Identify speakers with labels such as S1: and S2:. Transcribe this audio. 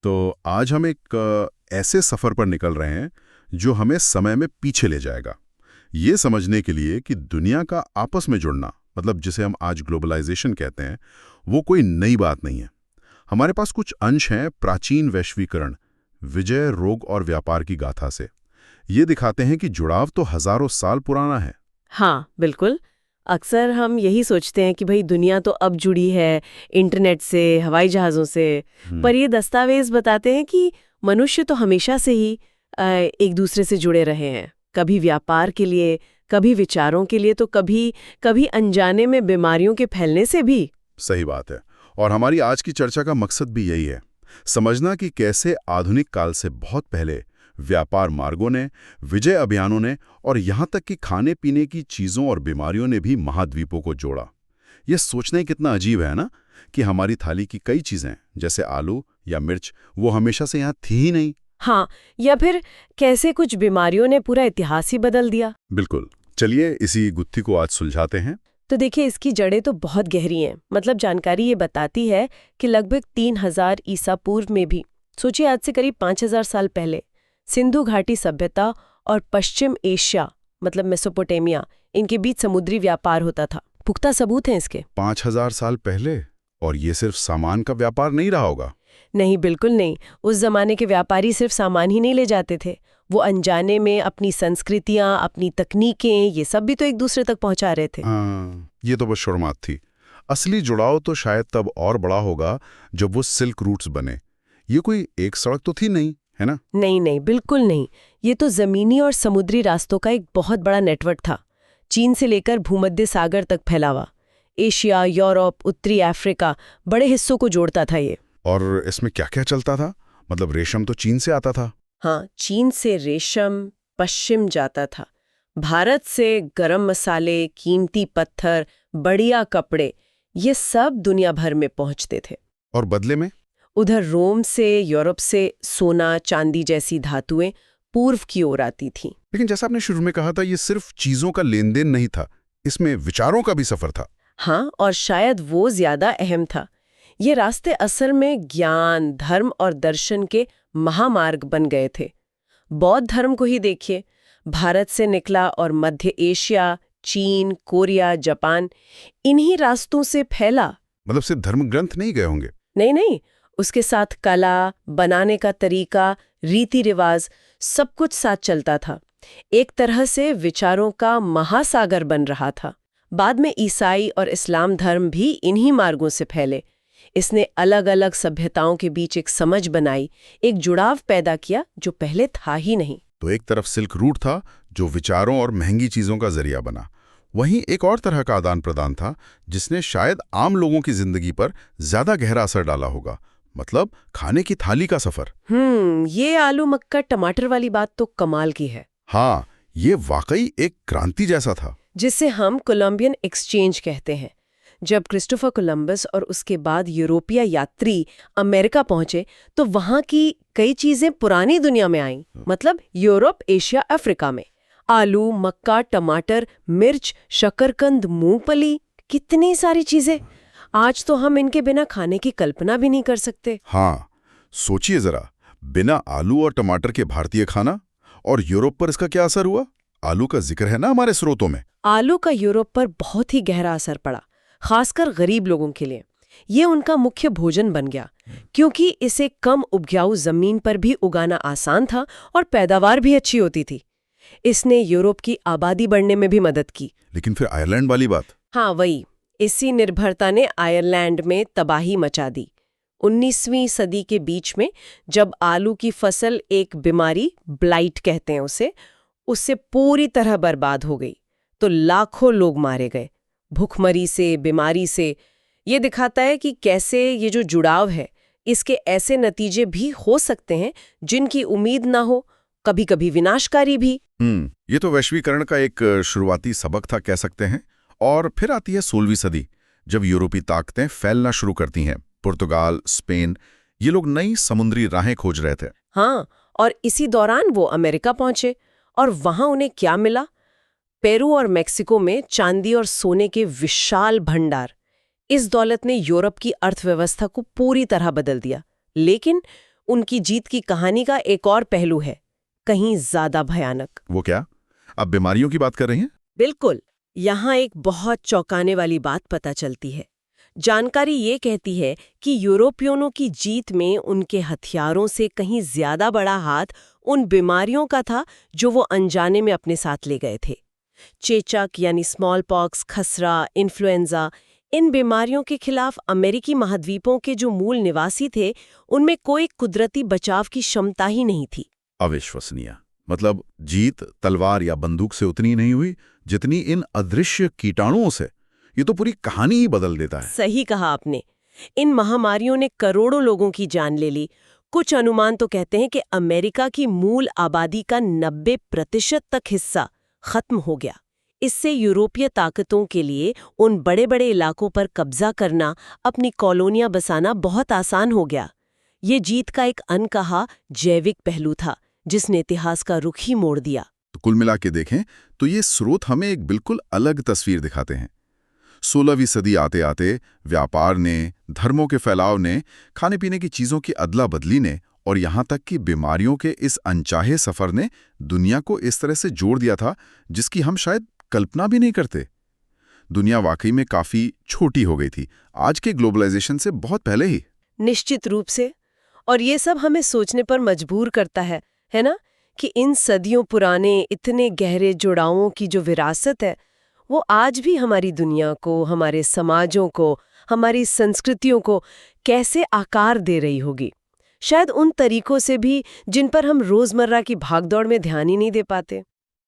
S1: तो आज हम एक ऐसे सफ़र पर निकल रहे हैं जो हमें समय में पीछे ले जाएगा। ये समझने के लिए कि दुनिया का आपस में जुड़ना, मतलब जिसे हम आज ग्लोबलाइजेशन कहते हैं, वो कोई नई बात नहीं है। हमारे पास कुछ अंश हैं प्राचीन वैश्वीकरण, विजय, रोग और व्यापार की गाथा से। ये दिखाते हैं कि जुड़ाव तो हजारों साल पुराना है।
S2: हाँ, बिल्कुल। अक्सर हम यही सोचते हैं कि भाई दुनिया तो अब जुड़ी है इंटरनेट से, हवाई जहाज़ों से, पर ये दस्तावेज बताते हैं कि मनुष्य तो हमेशा से ही एक दूसरे से जुड़े रहे हैं। कभी व्यापार के लिए, कभी विचारों के लिए, तो कभी कभी अनजाने में बीमारियों के फैलने से भी।
S1: सही बात है। और हमारी आज की चर्चा का मकसद भी यही है, समझना कि कैसे आधुनिक काल से बहुत पहले व्यापार मार्गों ने, विजय अभियानों ने और यहाँ तक कि खाने पीने की चीज़ों और बीमारियों ने भी महाद्वीपों को जोड़ा। यह सोचना ही कितना अजीब है ना, कि हमारी थाली की कई चीज़ें जैसे आलू या मिर्च वो हमेशा से यहाँ थी ही नहीं।
S2: हाँ, या फिर कैसे कुछ बीमारियों ने पूरा इतिहास ही बदल दिया।
S1: बिल्कुल। चलिए इसी गुत्थी को आज सुलझाते हैं।
S2: तो देखिए, इसकी जड़ें तो बहुत गहरी हैं। मतलब जानकारी ये बताती है कि लगभग 3000 ईसा पूर्व में भी, सोचिए आज से करीब 5000 साल पहले, सिंधु घाटी सभ्यता और पश्चिम एशिया मतलब मेसोपोटामिया, इनके बीच समुद्री व्यापार होता था। पुख्ता सबूत हैं इसके।
S1: 5000 साल पहले? और ये सिर्फ सामान का व्यापार नहीं रहा होगा?
S2: नहीं, बिल्कुल नहीं। उस जमाने के व्यापारी सिर्फ सामान ही नहीं ले जाते थे, वो अनजाने में अपनी संस्कृतियां, अपनी तकनीकें, ये सब भी तो एक दूसरे तक पहुंचा रहे थे।
S1: ये तो बस शुरुआत थी। असली जुड़ाव तो शायद तब और बड़ा होगा जब वो सिल्क रूट्स बने। ये कोई एक सड़क तो थी नहीं, है ना?
S2: नहीं नहीं, बिल्कुल नहीं। ये तो जमीनी और समुद्री रास्तों का एक बहुत बड़ा नेटवर्क था, चीन से लेकर भूमध्य सागर तक फैला हुआ। एशिया, यूरोप, उत्तरी अफ्रीका, बड़े हिस्सों को जोड़ता था ये।
S1: और इसमें क्या क्या चलता था? मतलब रेशम तो चीन से आता था।
S2: हाँ, चीन से रेशम पश्चिम जाता था। भारत से गरम मसाले, कीमती पत्थर, बढ़िया कपड़े, ये सब दुनिया भर में पहुंचते थे।
S1: और बदले में?
S2: उधर रोम से, यूरोप से सोना, चांदी जैसी धातुएं पूर्व की ओर आती थीं।
S1: लेकिन जैसा आपने शुरू में कहा था, ये सिर्फ चीजों का लेन देन नहीं था, इसमें विचारों का भी सफर था।
S2: हाँ, और शायद वो ज्यादा अहम था। ये रास्ते असल में ज्ञान, धर्म और दर्शन के महामार्ग बन गए थे। बौद्ध धर्म को ही देखिए, भारत से निकला और मध्य एशिया, चीन, कोरिया, जापान, इन्हीं रास्तों से फैला।
S1: मतलब सिर्फ धर्म ग्रंथ नहीं गए होंगे?
S2: नहीं नहीं, उसके साथ कला, बनाने का तरीका, रीति रिवाज, सब कुछ साथ चलता था। एक तरह से विचारों का महासागर बन रहा था। बाद में ईसाई और इस्लाम धर्म भी इन्हीं मार्गों से फैले। इसने अलग अलग सभ्यताओं के बीच एक समझ बनाई, एक जुड़ाव पैदा किया जो पहले था ही नहीं।
S1: तो एक तरफ सिल्क रूट था जो विचारों और महंगी चीजों का जरिया बना, वहीं एक और तरह का आदान प्रदान था जिसने शायद आम लोगों की जिंदगी पर ज्यादा गहरा असर डाला होगा, मतलब खाने की थाली का सफर।
S2: ये आलू मक्का टमाटर वाली बात तो कमाल की है।
S1: हाँ, ये वाकई एक क्रांति जैसा था,
S2: जिसे हम कोलंबियन एक्सचेंज कहते हैं। जब क्रिस्टोफर कोलंबस और उसके बाद यूरोपीय यात्री अमेरिका पहुंचे तो वहां की कई चीजें पुरानी दुनिया में आईं, मतलब यूरोप, एशिया, अफ्रीका में। आलू, मक्का, टमाटर, मिर्च, शकरकंद, मूंगफली, कितनी सारी चीजें। आज तो हम इनके बिना खाने की कल्पना भी नहीं कर सकते।
S1: हाँ, सोचिए जरा, बिना आलू और टमाटर के भारतीय खाना, और यूरोप पर इसका क्या असर हुआ? आलू का जिक्र है ना हमारे स्रोतों में।
S2: आलू का यूरोप पर बहुत ही गहरा असर पड़ा, खासकर गरीब लोगों के लिए। ये उनका मुख्य भोजन बन गया, क्योंकि इसे कम उपजाऊ जमीन पर भी उगाना आसान था और पैदावार भी अच्छी होती थी। इसने यूरोप की आबादी बढ़ने में भी मदद की।
S1: लेकिन फिर आयरलैंड वाली बात?
S2: हाँ, वही। इसी निर्भरता ने आयरलैंड में तबाही मचा दी। 19वीं सदी के बीच में जब आलू की फसल एक बीमारी, ब्लाइट कहते हैं उसे, उससे पूरी तरह बर्बाद हो गई, तो लाखों लोग मारे गए भूखमरी से, बीमारी से। ये दिखाता है कि कैसे ये जो जुड़ाव है, इसके ऐसे नतीजे भी हो सकते हैं जिनकी उम्मीद ना हो, कभी कभी विनाशकारी भी।
S1: ये तो वैश्वीकरण का एक शुरुआती सबक था, कह सकते हैं। और फिर आती है 16वीं सदी, जब यूरोपीय ताकतें फैलना शुरू करती हैं। पुर्तगाल, स्पेन, ये लोग नई समुद्री राहें खोज रहे थे।
S2: हाँ, और इसी दौरान वो अमेरिका पहुंचे और वहां उन्हें क्या मिला? पेरू और मेक्सिको में चांदी और सोने के विशाल भंडार। इस दौलत ने यूरोप की अर्थव्यवस्था को पूरी तरह बदल दिया, लेकिन उनकी जीत की कहानी का एक और पहलू है, कहीं ज्यादा भयानक।
S1: वो क्या? अब बीमारियों की बात कर रही हैं?
S2: बिल्कुल। यहाँ एक बहुत चौंकाने वाली बात पता चलती है। जानकारी ये कहती है कि यूरोपियनों की जीत में उनके हथियारों से कहीं ज्यादा बड़ा हाथ उन बीमारियों का था जो वो अनजाने में अपने साथ ले गए थे। चेचक यानी स्मॉल पॉक्स, खसरा, इन्फ्लुएंजा, इन बीमारियों के खिलाफ अमेरिकी महाद्वीपों के जो मूल निवासी थे, उनमें कोई कुदरती बचाव की क्षमता ही नहीं थी।
S1: अविश्वसनीय। मतलब जीत तलवार या बंदूक से उतनी नहीं हुई जितनी इन अदृश्य कीटाणुओं से। ये तो पूरी कहानी ही बदल देता है।
S2: सही कहा आपने। इन महामारियों ने करोड़ों लोगों की जान ले ली। कुछ अनुमान तो कहते हैं कि अमेरिका की मूल आबादी का 90% तक हिस्सा खत्म हो गया। इससे यूरोपीय ताकतों के लिए उन बड़े बड़े इलाकों पर कब्जा करना, अपनी कॉलोनियां बसाना बहुत आसान हो गया। ये जीत का एक अनकहा जैविक पहलू था जिसने इतिहास का रुख ही मोड़ दिया।
S1: तो कुल मिला के देखें तो ये स्रोत हमें एक बिल्कुल अलग तस्वीर दिखाते हैं। 16वीं सदी आते आते व्यापार ने, धर्मों के फैलाव ने, खाने पीने की चीज़ों की अदला बदली ने और यहाँ तक कि बीमारियों के इस अनचाहे सफ़र ने दुनिया को इस तरह से जोड़ दिया था जिसकी हम शायद कल्पना भी नहीं करते। दुनिया वाकई में काफ़ी छोटी हो गई थी आज के ग्लोबलाइजेशन से बहुत पहले ही।
S2: निश्चित रूप से। और ये सब हमें सोचने पर मजबूर करता है ना, कि इन सदियों पुराने इतने गहरे जुड़ावों की जो विरासत है, वो आज भी हमारी दुनिया को, हमारे समाजों को, हमारी संस्कृतियों को कैसे आकार दे रही होगी। शायद उन तरीकों से भी जिन पर हम रोजमर्रा की भागदौड़ में ध्यान ही नहीं दे पाते।